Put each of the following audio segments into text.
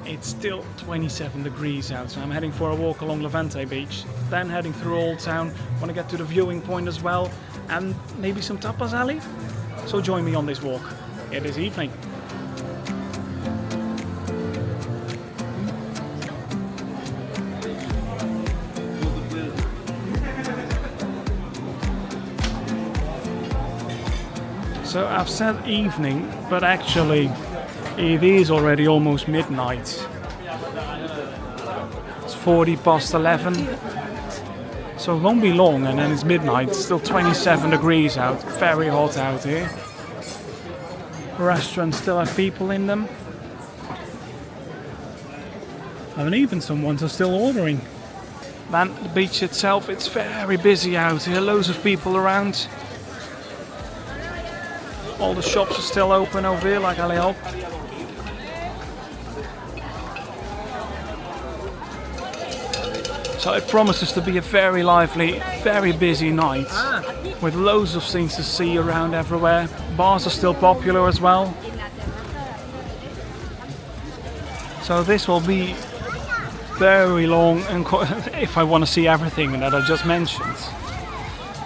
It's still 27 degrees out, so I'm heading for a walk along Levante Beach, then heading through Old Town. Want to get to the viewing point as well, and maybe some Tapas Alley. So join me on this walk. It is evening. So I've said evening, but actually it is already almost midnight. It's 40 past 11. So it won't be long and then it's midnight. It's still 27 degrees out. Very hot out here. Restaurants still have people in them. And even some ones are still ordering. Then the beach itself, it's very busy out here. Loads of people around. All the shops are still open over here, like I hope. So it promises to be a very lively, very busy night, with loads of things to see around everywhere. Bars are still popular as well. So this will be very long, and if I want to see everything that I just mentioned.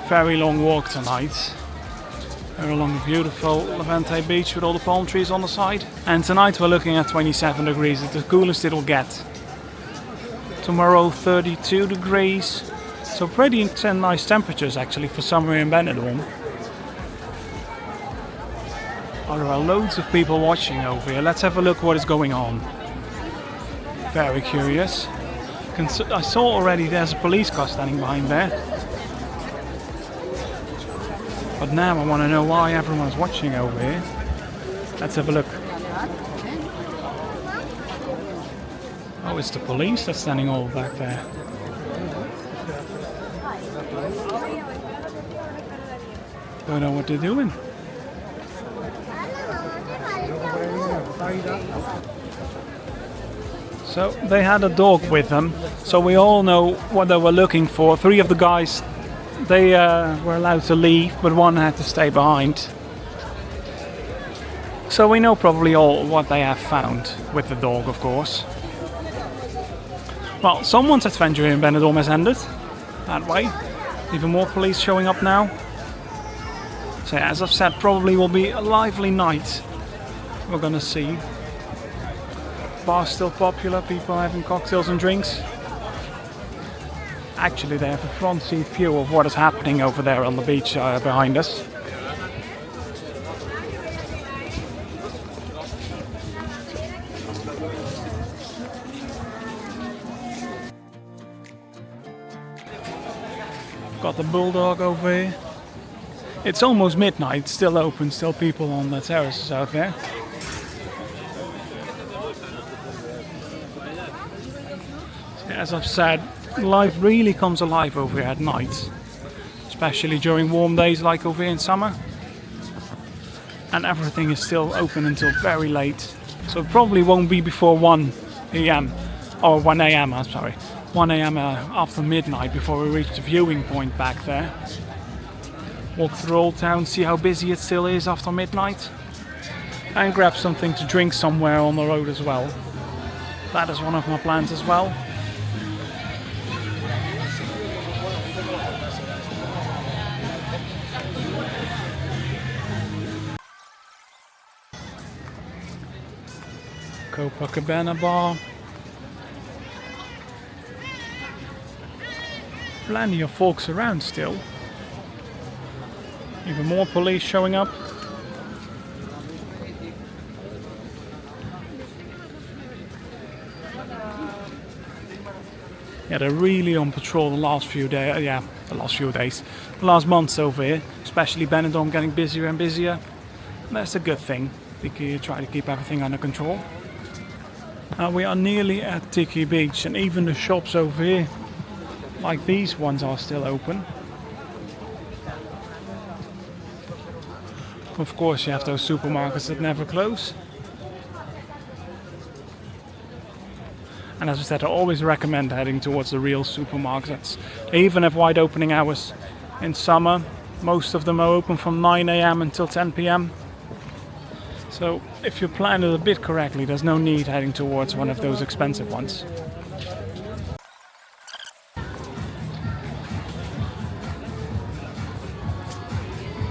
Very long walk tonight. We're along the beautiful Levante Beach with all the palm trees on the side. And tonight we're looking at 27 degrees. It's the coolest it'll get. Tomorrow 32 degrees. So pretty nice temperatures actually for summer in Benidorm. Oh, there are loads of people watching over here. Let's have a look what is going on. Very curious. I saw already there's a police car standing behind there. But now I want to know why everyone's watching over here. Let's have a look. Oh, it's the police that's standing all back there. Don't know what they're doing. So they had a dog with them, so we all know what they were looking for. 3 of the guys, they were allowed to leave, but 1 had to stay behind. So we know probably all what they have found with the dog, of course. Well, someone's adventure in Benidorm has ended that way. Even more police showing up now. So as I've said, probably will be a lively night. We're gonna see. Bars still popular, people having cocktails and drinks. Actually, they have a front seat view of what is happening over there on the beach behind us. Got the bulldog over here. It's almost midnight, still open, still people on the terraces out there. As I've said, life really comes alive over here at night, especially during warm days like over here in summer. And everything is still open until very late, so it probably won't be before 1 a.m. or 1 a.m. I'm sorry, 1 a.m. After midnight before we reach the viewing point back there. Walk through Old Town, see how busy it still is after midnight, and grab something to drink somewhere on the road as well. That is one of my plans as well. Copacabana bar. Plenty of folks around still. Even more police showing up. Yeah, they're really on patrol the last few days. The last months over here, especially Benidorm getting busier and busier. That's a good thing. Tiki try to keep everything under control. We are nearly at Tiki Beach, and even the shops over here, like these ones, are still open. Of course, you have those supermarkets that never close. And as I said, I always recommend heading towards the real supermarkets. They even have wide opening hours in summer. Most of them are open from 9 a.m. until 10 p.m. So if you plan it a bit correctly, there's no need heading towards one of those expensive ones.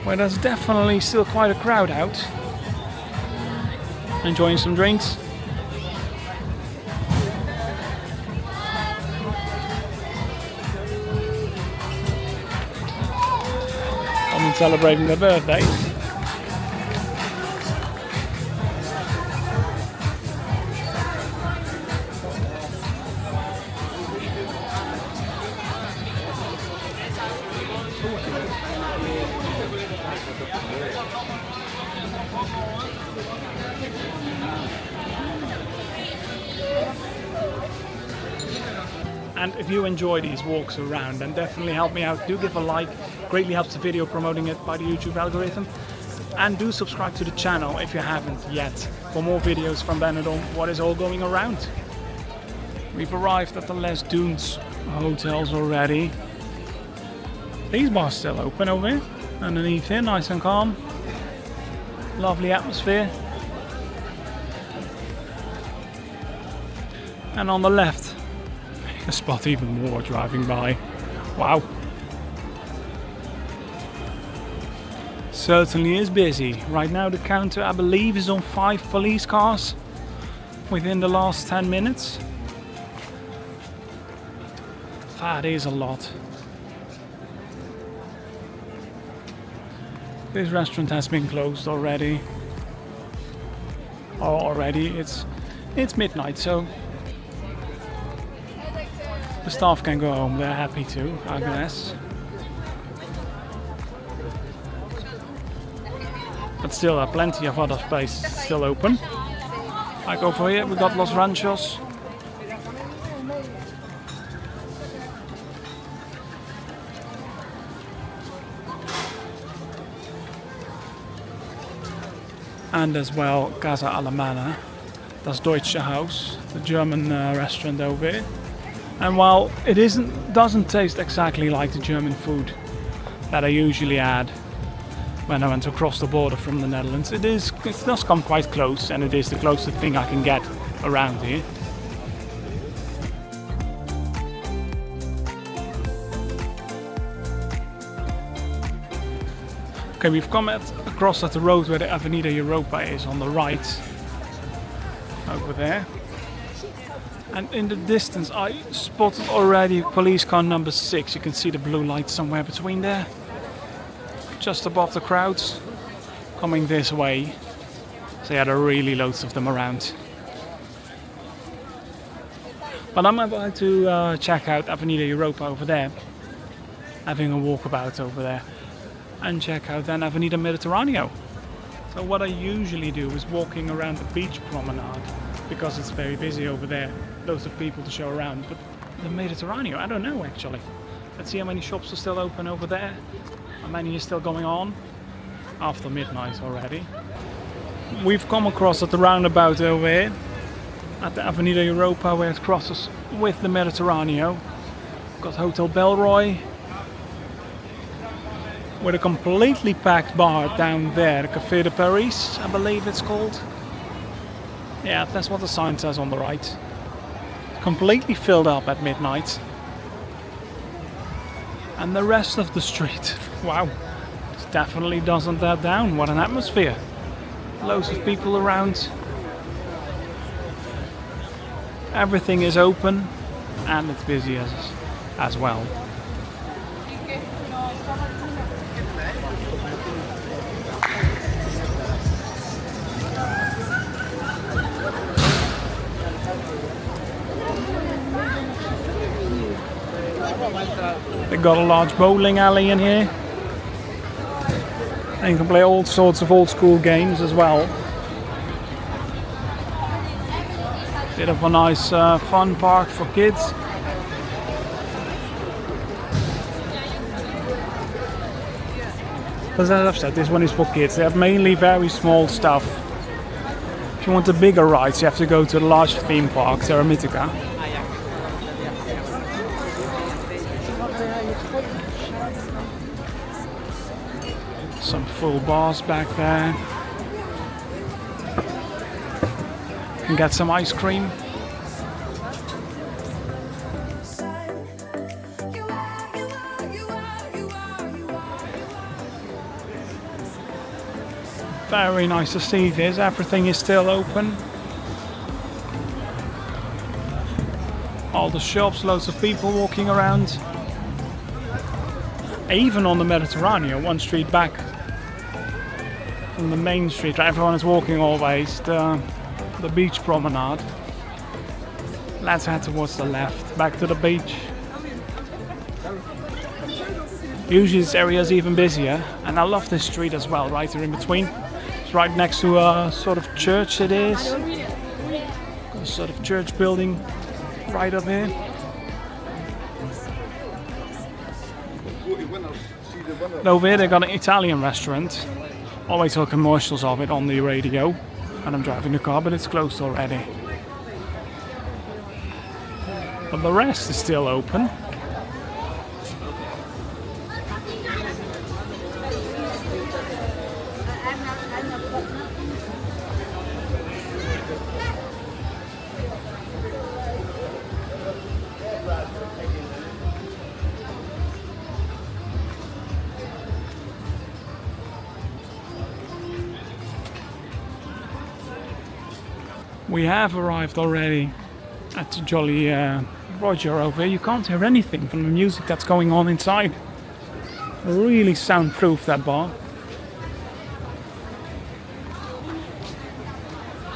Where there's definitely still quite a crowd out, enjoying some drinks. Someone celebrating their birthday. And if you enjoy these walks around, then definitely help me out. Do give a like, greatly helps the video promoting it by the YouTube algorithm. And do subscribe to the channel if you haven't yet for more videos from Benidorm, what is all going around. We've arrived at the Les Dunes hotels already. These bars still open over here, underneath here, nice and calm. Lovely atmosphere. And on the left, I spot even more driving by. Wow. Certainly is busy. Right now the counter, I believe, is on 5 police cars within the last 10 minutes. That is a lot. This restaurant has been closed already. It's midnight, so the staff can go home. They're happy to, I guess. But still, there are plenty of other places still open. Like over here, we got Los Ranchos. And as well, Casa Alemana. That's Deutsche Haus, the German restaurant over here. And while it doesn't taste exactly like the German food that I usually had when I went across the border from the Netherlands, it does come quite close, and it is the closest thing I can get around here. Okay, we've come across at the road where the Avenida Europa is on the right, over there. And in the distance I spotted already police car number 6. You can see the blue light somewhere between there. Just above the crowds. Coming this way. So yeah, there are really loads of them around. But I'm about to check out Avenida Europa over there. Having a walkabout over there. And check out then Avenida Mediterráneo. So what I usually do is walking around the beach promenade. Because it's very busy over there. Loads of people to show around, but the Mediterráneo, I don't know actually. Let's see how many shops are still open over there. How many is still going on after midnight already. We've come across at the roundabout over here at the Avenida Europa where it crosses with the Mediterráneo. Got Hotel Belroy with a completely packed bar down there, the Café de Paris, I believe it's called. Yeah, that's what the sign says on the right. Completely filled up at midnight. And the rest of the street, wow, it definitely doesn't let down. What an atmosphere. Loads of people around. Everything is open and it's busy as well. They got a large bowling alley in here. And you can play all sorts of old school games as well. Bit of a nice fun park for kids. As I've said, this one is for kids. They have mainly very small stuff. If you want the bigger rides, you have to go to the large theme park, Terra Mythica. Some full bars back there. and get some ice cream. Very nice to see this. Everything is still open. All the shops, loads of people walking around. Even on the Mediterranean, one street back from the main street, everyone is walking always, the beach promenade. Let's head towards the left, back to the beach. Usually this area is even busier, and I love this street as well, right here in between. It's right next to a sort of church it is. A sort of church building right up here. And over here they got an Italian restaurant. Always saw commercials of it on the radio. And I'm driving the car, but it's closed already. But the rest is still open. We have arrived already at the Jolly Roger over here. You can't hear anything from the music that's going on inside. Really soundproof, that bar.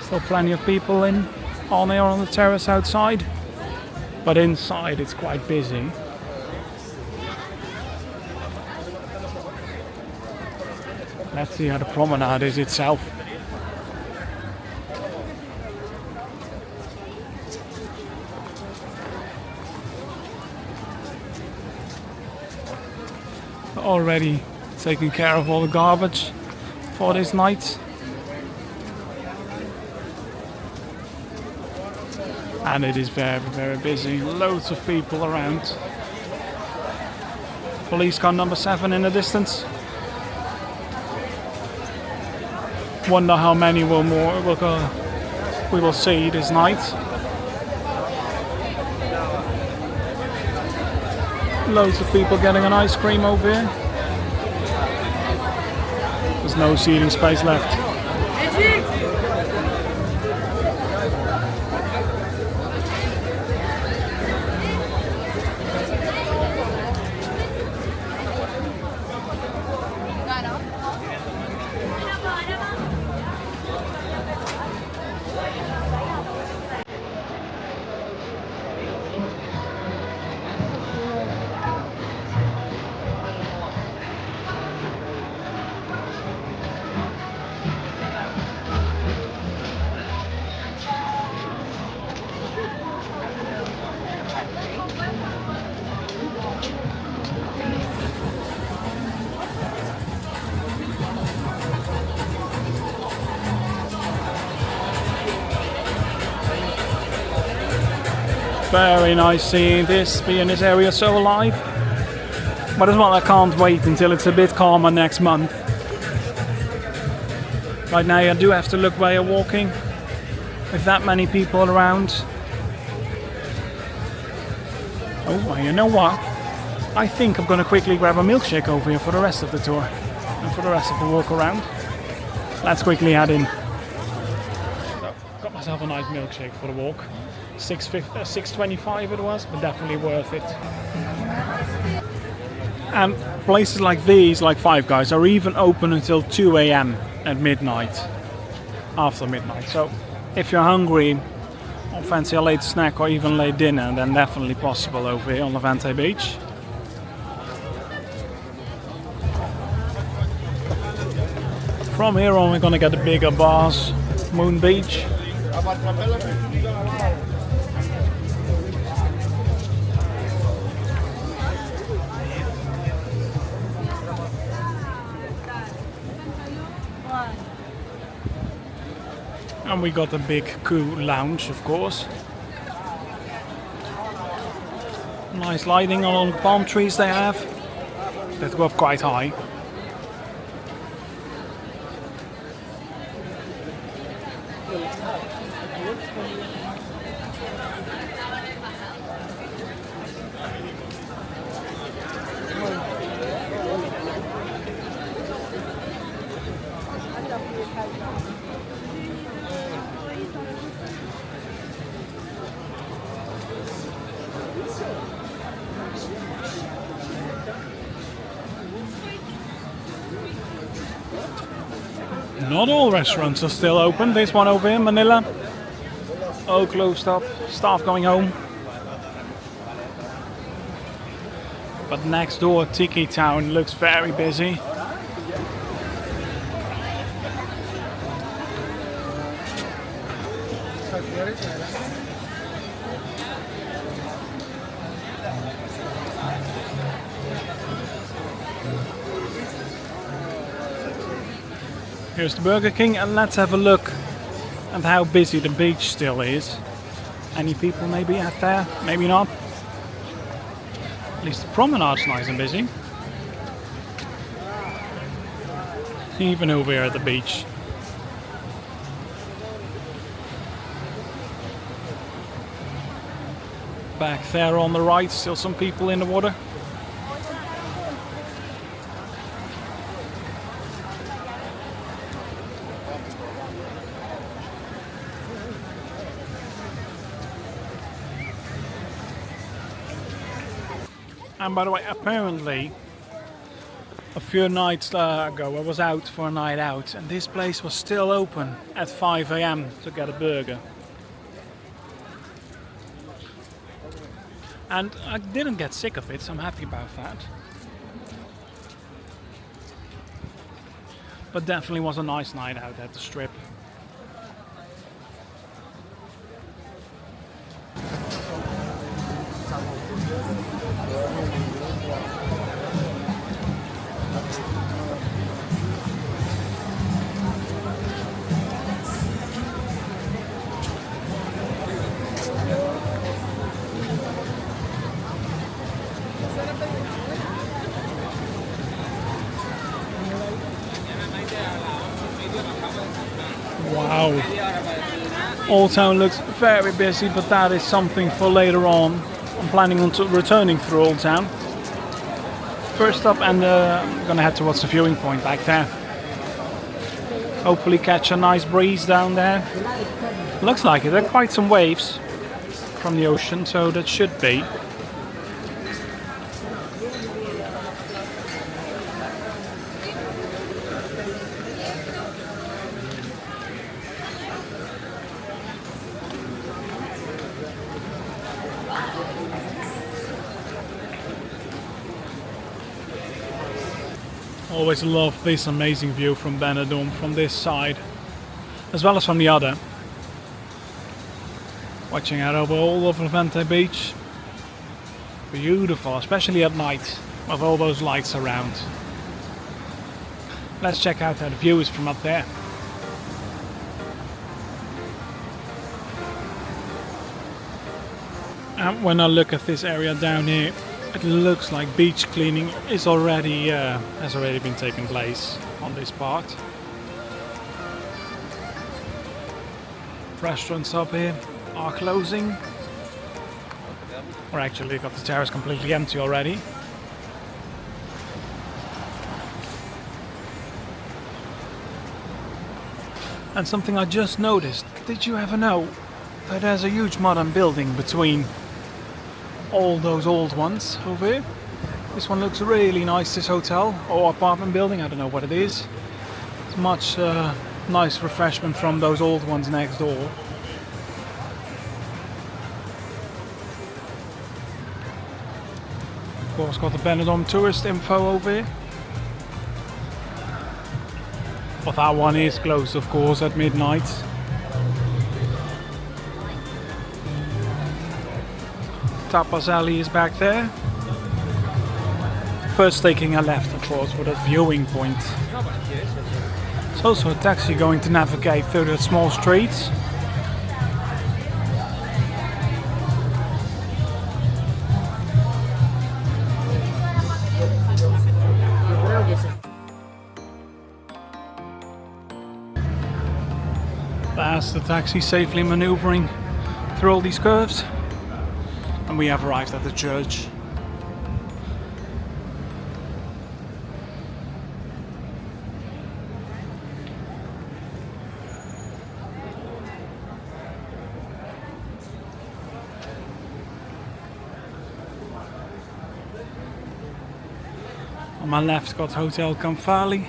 Still plenty of people on here on the terrace outside. But inside it's quite busy. Let's see how the promenade is itself. Already taking care of all the garbage for this night. And it is very, very busy. Loads of people around. Police car number 7 in the distance. Wonder how many we will see this night. Loads of people getting an ice cream over here. There's no seating space left. Very nice seeing this, being this area so alive. But as well, I can't wait until it's a bit calmer next month. Right now I do have to look where you're walking, with that many people around. Oh, well, you know what? I think I'm going to quickly grab a milkshake over here for the rest of the tour. And for the rest of the walk around. Let's quickly head in. So, got myself a nice milkshake for the walk. $6.25 it was, but definitely worth it. And places like these, like Five Guys, are even open until 2 a.m. at midnight, after midnight. So if you're hungry or fancy a late snack or even late dinner, then definitely possible over here on Levante Beach. From here on we're gonna get the bigger bars, Moon Beach. And we got a big cool lounge, of course. Nice lighting along the palm trees they have. That go up quite high. Not all restaurants are still open. This one over here, Manila, all closed up, staff going home. But next door, Tiki Town looks very busy. Here's the Burger King, and let's have a look at how busy the beach still is. Any people maybe out there, maybe not. At least the promenade's nice and busy. Even over here at the beach. Back there on the right, still some people in the water. And by the way, apparently a few nights ago I was out for a night out and this place was still open at 5 a.m. to get a burger. And I didn't get sick of it, so I'm happy about that. But definitely was a nice night out at the strip. Wow, Old Town looks very busy, but that is something for later on. I'm planning on returning through Old Town. First up, and I'm gonna head towards the viewing point back there. Hopefully catch a nice breeze down there. Looks like it, there are quite some waves from the ocean, so that should be. Always love this amazing view from Benidorm from this side, as well as from the other. Watching out over all of Levante Beach. Beautiful, especially at night, with all those lights around. Let's check out how the view is from up there. And when I look at this area down here, it looks like beach cleaning is already has already been taking place on this part. Restaurants up here are closing, or actually they got the terrace completely empty already. And something I just noticed, did you ever know that there's a huge modern building between all those old ones over here? This one looks really nice, this hotel or apartment building, I don't know what it is. It's much nice refreshment from those old ones next door. Of course, got the Benidorm tourist info over here. But that one is closed, of course, at midnight. Tapas Alley is back there. First taking a left, of course, for that viewing point. There's also a taxi going to navigate through the small streets. That's the taxi safely maneuvering through all these curves. And we have arrived at the church. On my left got Hotel Campali.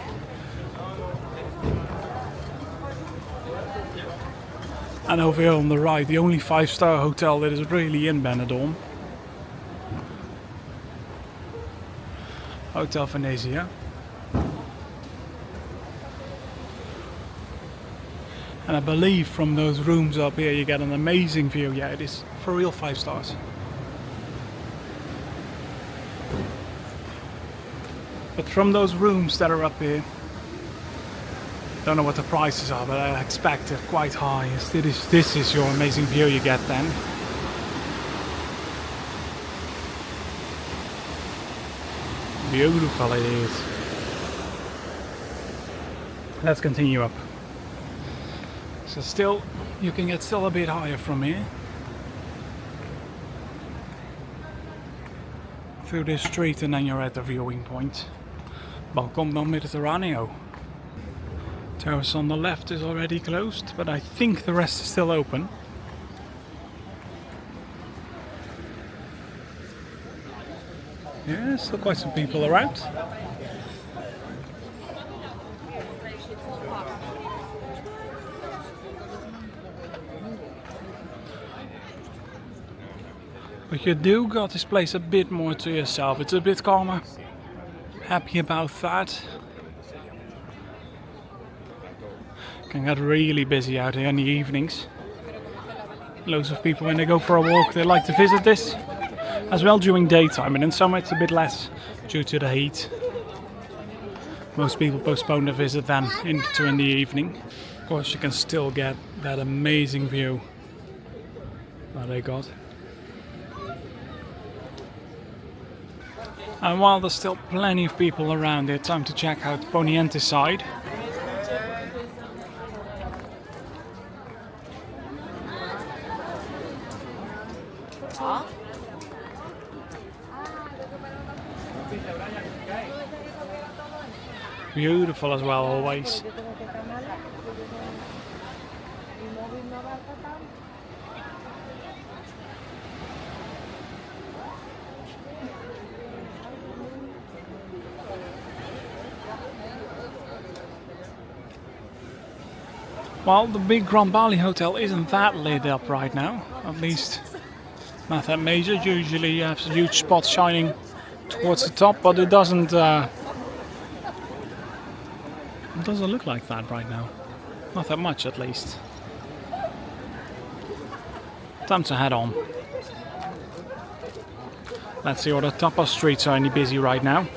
And over here on the right, the only 5-star hotel that is really in Benidorm. Hotel Venezia. And I believe from those rooms up here you get an amazing view. Yeah, it is for real 5 stars. But from those rooms that are up here, don't know what the prices are, but I expect it quite high. This is your amazing view you get then. Beautiful it is. Let's continue up. So still, you can get still a bit higher from here. Through this street and then you're at the viewing point. Balcón del Mediterráneo. Terrace on the left is already closed, but I think the rest is still open. Yeah, still quite some people around. But you do got this place a bit more to yourself. It's a bit calmer. Happy about that. Can get really busy out here in the evenings. Loads of people when they go for a walk they like to visit this. As well during daytime, and in summer it's a bit less due to the heat. Most people postpone the visit then into in the evening. Of course you can still get that amazing view that they got. And while there's still plenty of people around here, time to check out Poniente side. Beautiful as well, always. Well, the big Grand Bali Hotel isn't that lit up right now, at least not that major. Usually you have huge spots shining towards the top, but it doesn't look like that right now. Not that much at least. Time to head on. Let's see what the Tapas streets are any busy right now.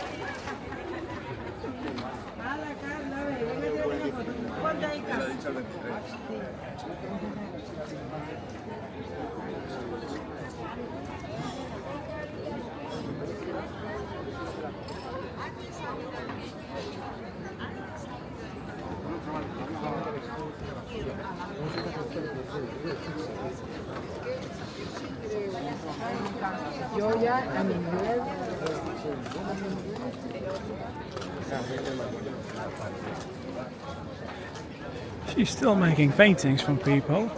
She's still making paintings from people.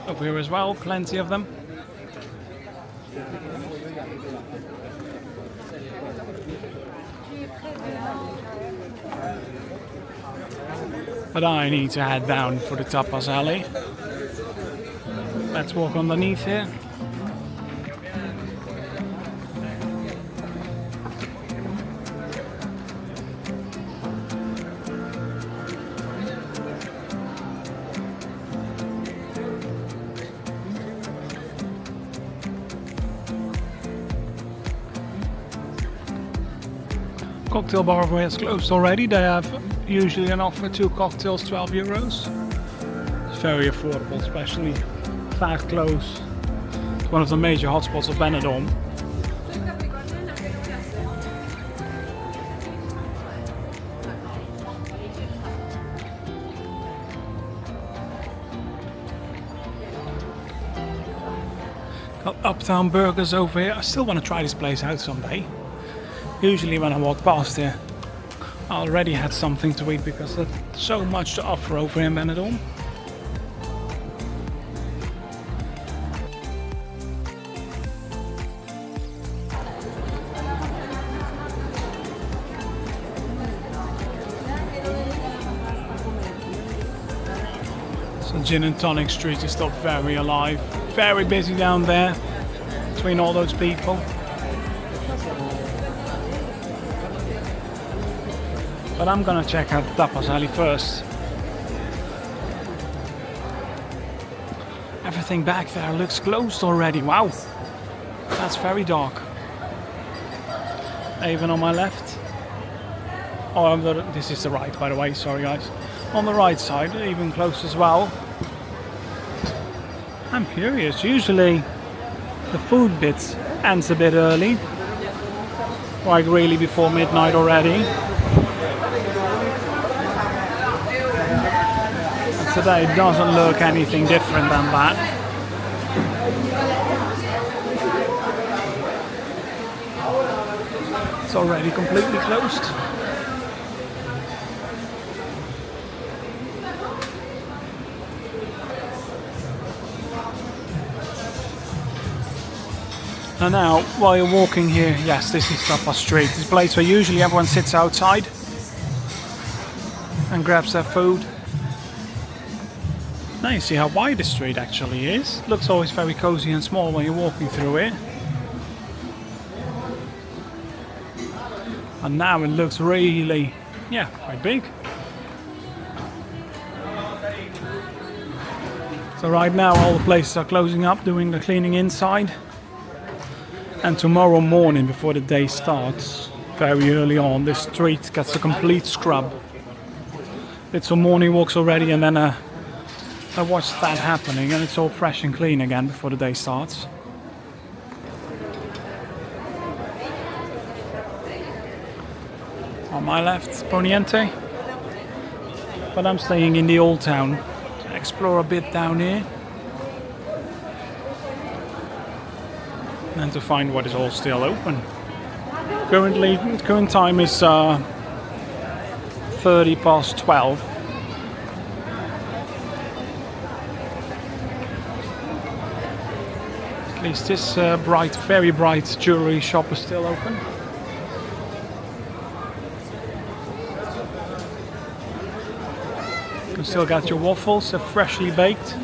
Over here as well, plenty of them. But I need to head down for the Tapas Alley. Let's walk underneath here. Cocktail bar over here is closed already. They have usually an offer 2 cocktails, 12 euros. It's very affordable, especially that close. It's one of the major hotspots of Benidorm. Got Uptown Burgers over here. I still want to try this place out someday. Usually when I walk past here, I already had something to eat because there's so much to offer over here in Benidorm. Gin and Tonic Street is still very alive. Very busy down there between all those people. But I'm gonna check out the Tapas Alley first. Everything back there looks closed already. Wow, that's very dark. Even on my left. Oh, this is the right, by the way. Sorry, guys. On the right side, even closed as well. I'm curious. Usually, the food bit ends a bit early, like really before midnight already. And today doesn't look anything different than that. It's already completely closed. And now, while you're walking here, yes, this is Tapas Street. This place where usually everyone sits outside and grabs their food. Now you see how wide the street actually is. It looks always very cozy and small when you're walking through it. And now it looks really, yeah, quite big. So right now all the places are closing up, doing the cleaning inside. And tomorrow morning, before the day starts, very early on, this street gets a complete scrub. Did some morning walks already, and then I watched that happening, and it's all fresh and clean again before the day starts. On my left, Poniente. But I'm staying in the old town to explore a bit down here. And to find what is all still open. Current time is 30 past 12. At least this very bright jewelry shop is still open. You can still get your waffles, they're freshly baked.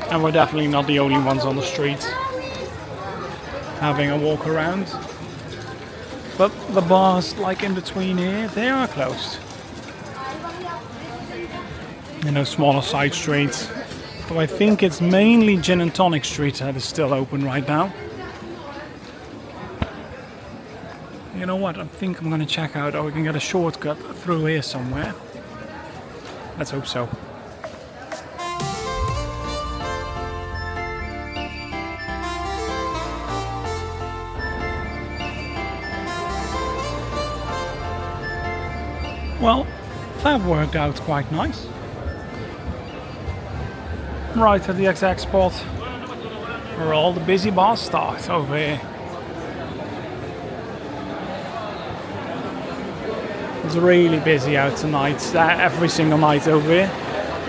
And we're definitely not the only ones on the street having a walk around. But the bars, like in between here, they are closed. You know, smaller side streets. So I think it's mainly Gin and Tonic Street that is still open right now. You know what? I think I'm gonna check out, we can get a shortcut through here somewhere. Let's hope so. Well, that worked out quite nice. Right at the exact spot where all the busy bars start over here. It's really busy out tonight, every single night over here.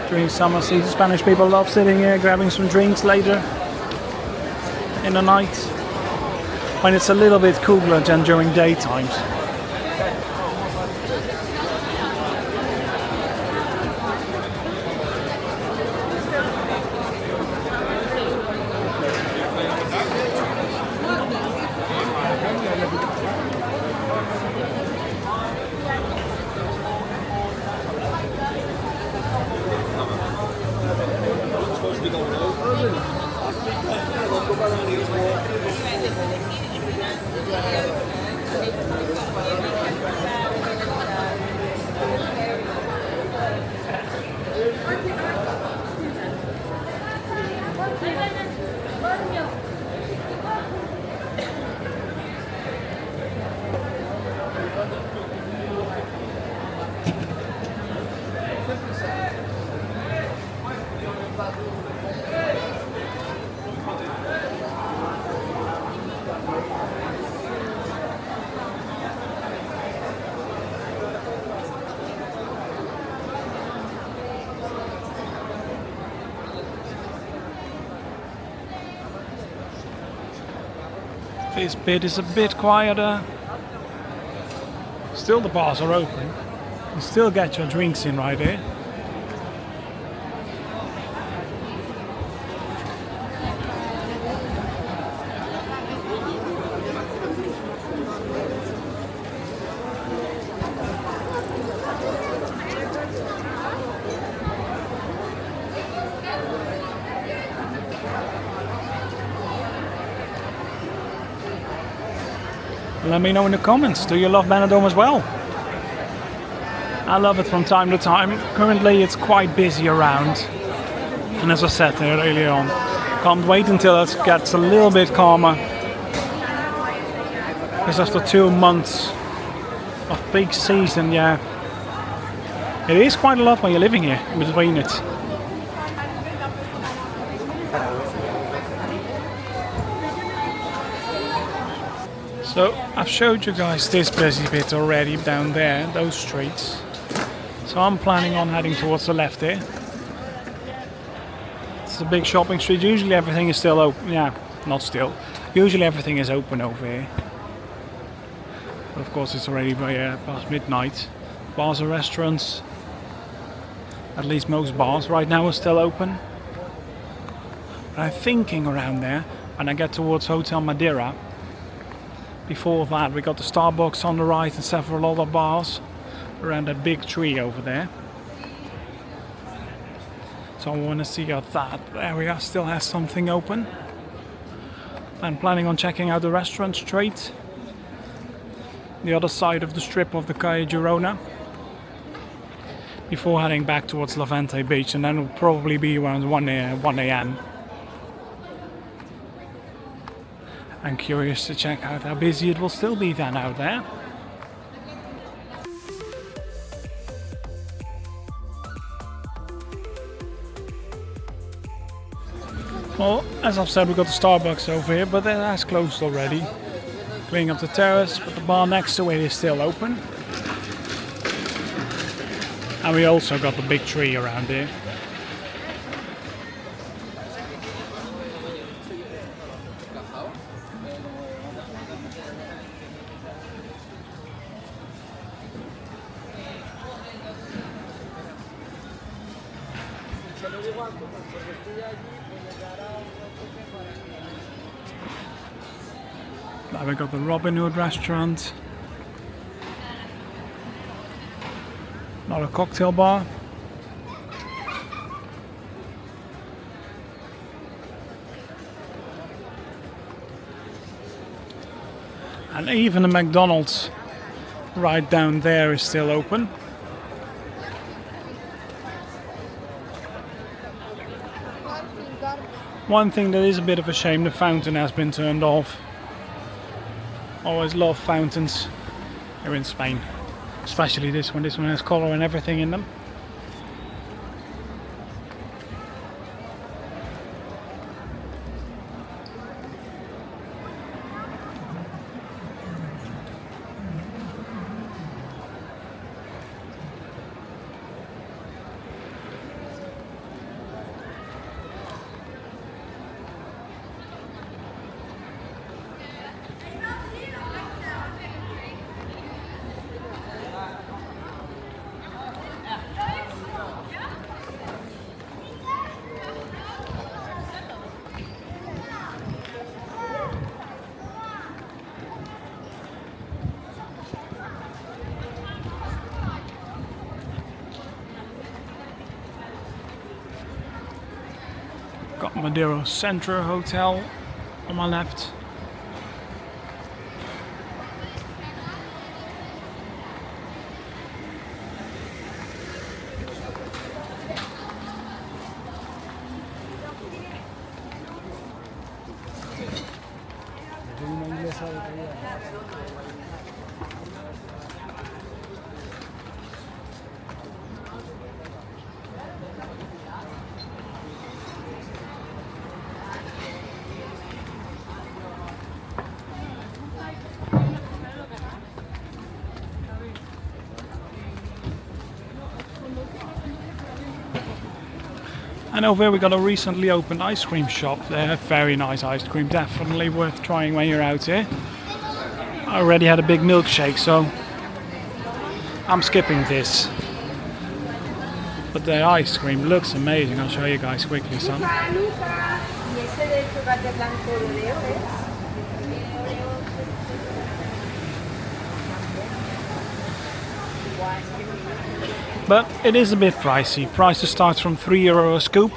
During summer season, Spanish people love sitting here grabbing some drinks later in the night when it's a little bit cooler than during daytimes. This bit is a bit quieter. Still the bars are open. You still get your drinks in right here. Let me know in the comments, do you love Benidorm as well? I love it from time to time. Currently it's quite busy around. And as I said there earlier on, can't wait until it gets a little bit calmer. Because after 2 months of peak season, yeah, it is quite a lot when you're living here in between it. So I've showed you guys this busy bit already down there, those streets. So I'm planning on heading towards the left here. It's a big shopping street. Usually everything is still open. Yeah, not still. Usually everything is open over here. But of course it's already past midnight. Bars and restaurants, at least most bars right now are still open. But I'm thinking around there, when I get towards Hotel Madeira, before that we got the Starbucks on the right and several other bars around that big tree over there. So I want to see if that area still has something open. I'm planning on checking out the restaurant straight, the other side of the strip of the Calle Gerona, before heading back towards Levante Beach, and then it'll probably be around 1 a.m. I'm curious to check out how busy it will still be then out there. Well, as I've said, we've got the Starbucks over here, but that has closed already. Cleaning up the terrace, but the bar next to it is still open. And we also got the big tree around here. Now we got the Robin Hood restaurant. Not a cocktail bar. And even the McDonald's right down there is still open. One thing that is a bit of a shame, the fountain has been turned off. Always love fountains here in Spain. Especially this one. This one has color and everything in them. Got Madeira Centro Hotel on my left. And over here we got a recently opened ice cream shop. They have very nice ice cream, definitely worth trying when you're out here. I already had a big milkshake, so I'm skipping this. But the ice cream looks amazing. I'll show you guys quickly some. But it is a bit pricey. Prices start from €3 a scoop.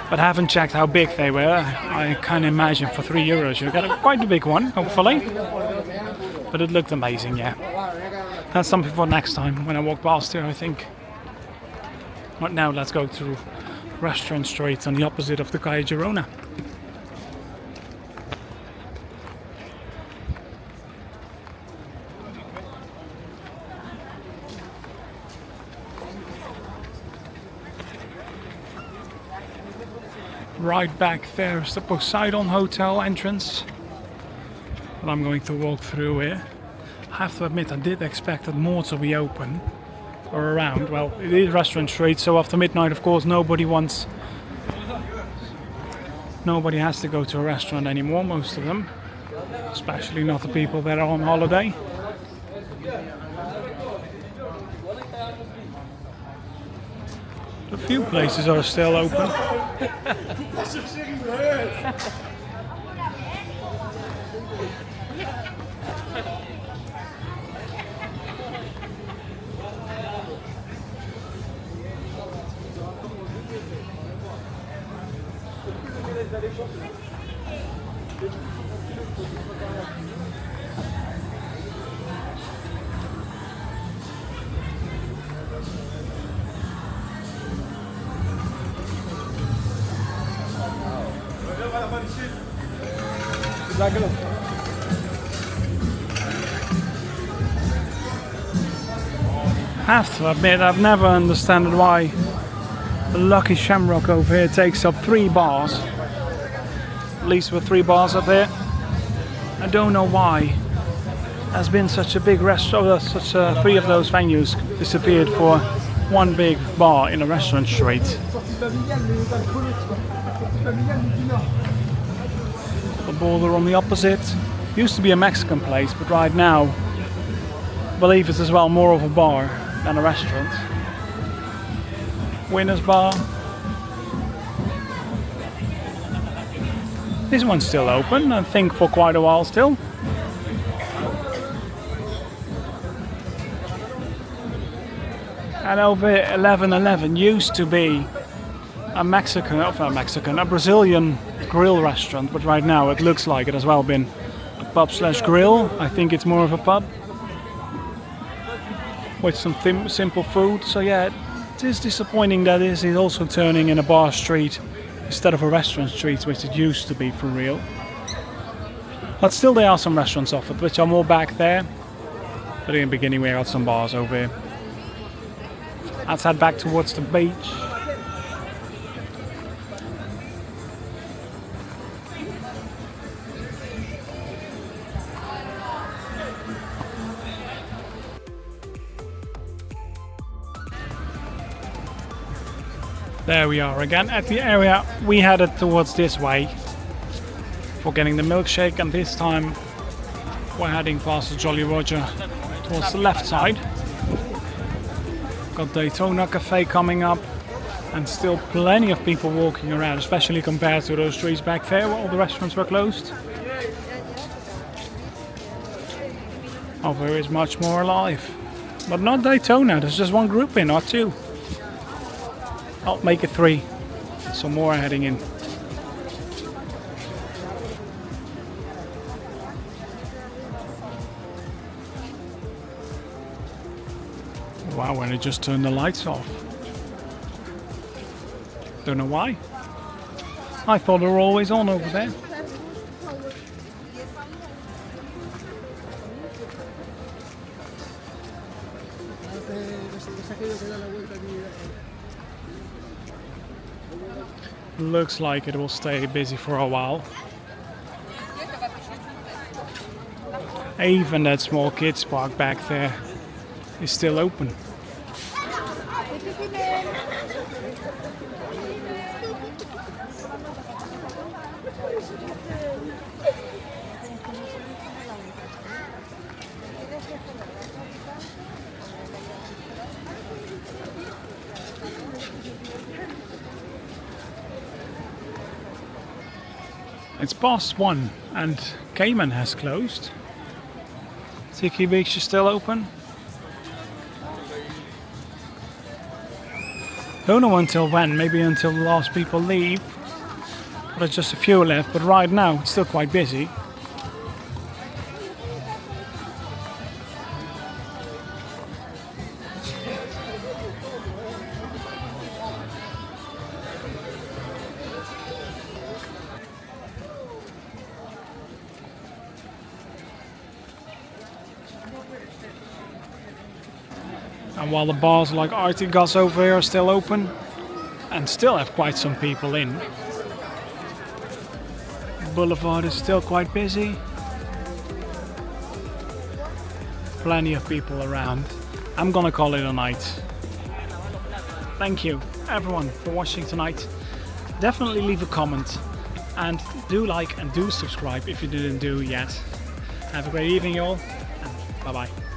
But I haven't checked how big they were. I can imagine for €3 you get quite a big one, hopefully. But it looked amazing, yeah. That's something for next time when I walk past here, I think. But now let's go to Restaurant Street on the opposite of the Calle Gerona. Right back there is the Poseidon Hotel entrance that I'm going to walk through here. I have to admit I did expect that more to be open or around. Well, it is Restaurant Street, so after midnight of course nobody has to go to a restaurant anymore, most of them. Especially not the people that are on holiday. A few places are still open. I have to admit I've never understood why the Lucky Shamrock over here takes up 3 bars. At least with 3 bars up here. I don't know why there's been such a big restaurant, 3 of those venues disappeared for 1 big bar in a restaurant street. The border on the opposite used to be a Mexican place, but right now I believe it's as well more of a bar than a restaurant. Winners Bar. This one's still open, I think for quite a while still. And over here, 1111 used to be a Brazilian grill restaurant, but right now it looks like it has well been a pub / grill. I think it's more of a pub with some simple food. So yeah, it is disappointing that this is also turning in a bar street instead of a restaurant street, which it used to be for real. But still there are some restaurants offered, which are more back there. But in the beginning we had some bars over here. Let's head back towards the beach. There we are again at the area we headed towards this way for getting the milkshake, and this time we're heading past the Jolly Roger towards the left side. Got Daytona Cafe coming up and still plenty of people walking around, especially compared to those streets back there where all the restaurants were closed. Over here is much more alive, but not Daytona, there's just one group in, not 2. I'll make it 3. Some more are heading in. Wow, when it just turned the lights off. Don't know why. I thought they were always on over there. Looks like it will stay busy for a while. Even that small kids park back there is still open. It's past 1 and Cayman has closed. Tiki Beach is still open. Don't know until when, maybe until the last people leave. There's just a few left, but right now it's still quite busy. And while the bars like Arctic Gas over here are still open and still have quite some people in, the boulevard is still quite busy. Plenty of people around. I'm gonna call it a night. Thank you everyone for watching tonight. Definitely leave a comment and do like and do subscribe if you didn't do yet. Have a great evening, y'all, and bye bye.